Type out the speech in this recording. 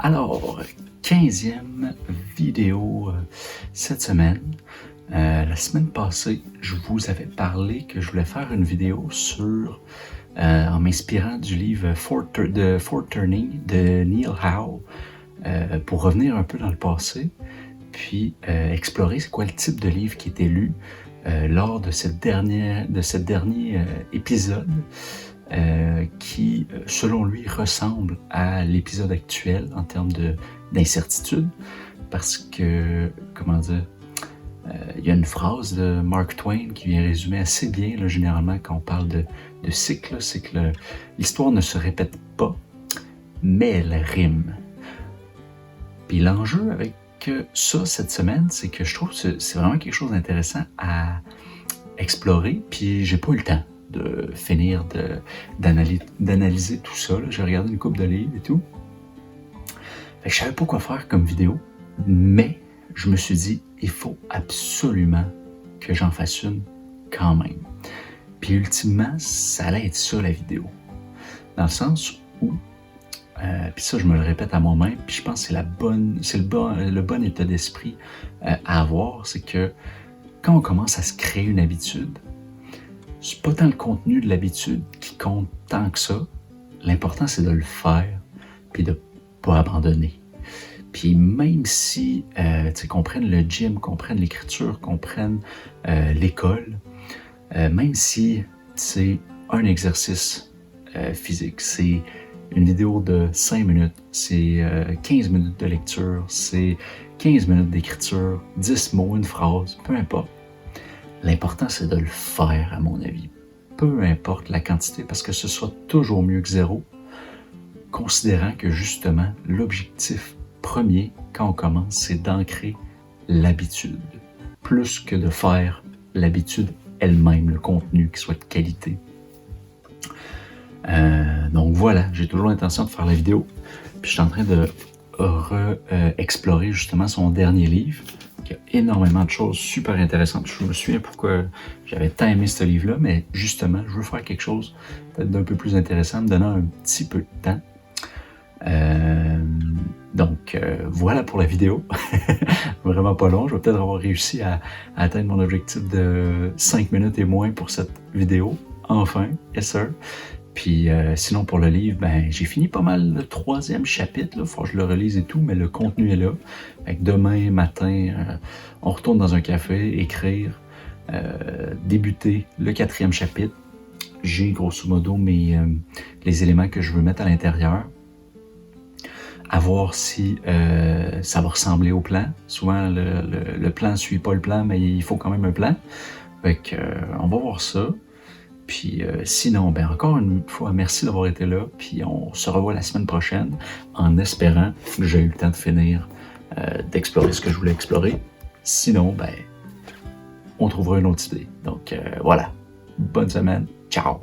Alors, 15e vidéo cette semaine. La semaine passée, je vous avais parlé que je voulais faire une vidéo sur, en m'inspirant du livre Fourth Turning de Neil Howe, pour revenir un peu dans le passé, puis explorer c'est quoi le type de livre qui était lu lors de ce dernier épisode. Qui, selon lui, ressemble à l'épisode actuel en termes d'incertitude, parce que, il y a une phrase de Mark Twain qui vient résumer assez bien, là, généralement, quand on parle de cycle, c'est que l'histoire ne se répète pas, mais elle rime. Puis l'enjeu avec ça cette semaine, c'est que je trouve que c'est vraiment quelque chose d'intéressant à explorer, puis j'ai pas eu le temps de finir d'analyser tout ça. J'ai regardé une couple de livres et tout. Fait que je savais pas quoi faire comme vidéo, mais je me suis dit, il faut absolument que j'en fasse une quand même. Puis ultimement, ça allait être ça la vidéo. Dans le sens où, puis ça je me le répète à moi-même, puis je pense que c'est le bon état d'esprit à avoir, c'est que quand on commence à se créer une habitude, c'est pas tant le contenu de l'habitude qui compte tant que ça. L'important, c'est de le faire, puis de pas abandonner. Puis même si, qu'on prenne le gym, qu'on prenne l'écriture, qu'on prenne l'école, même si c'est un exercice physique, c'est une vidéo de 5 minutes, c'est 15 minutes de lecture, c'est 15 minutes d'écriture, 10 mots, une phrase, peu importe. L'important, c'est de le faire, à mon avis. Peu importe la quantité, parce que ce soit toujours mieux que zéro, considérant que justement, l'objectif premier, quand on commence, c'est d'ancrer l'habitude, plus que de faire l'habitude elle-même, le contenu qui soit de qualité. Donc voilà, j'ai toujours l'intention de faire la vidéo, puis je suis en train de explorer justement son dernier livre. Il y a énormément de choses super intéressantes. Je me souviens pourquoi j'avais tant aimé ce livre-là, mais justement, je veux faire quelque chose peut-être d'un peu plus intéressant, me donnant un petit peu de temps. Donc, voilà pour la vidéo. Vraiment pas long. Je vais peut-être avoir réussi à atteindre mon objectif de 5 minutes et moins pour cette vidéo. Enfin, yes sir. Puis sinon pour le livre, j'ai fini pas mal le 3e chapitre, il faut que je le relise et tout, mais le contenu est là. Fait que demain matin, on retourne dans un café, écrire, débuter le 4e chapitre. J'ai grosso modo les éléments que je veux mettre à l'intérieur. À voir si ça va ressembler au plan. Souvent le plan ne suit pas le plan, mais il faut quand même un plan. Fait que on va voir ça. Puis sinon, encore une fois, merci d'avoir été là. Puis on se revoit la semaine prochaine en espérant que j'ai eu le temps de finir d'explorer ce que je voulais explorer. Sinon, on trouvera une autre idée. Donc voilà, bonne semaine, ciao!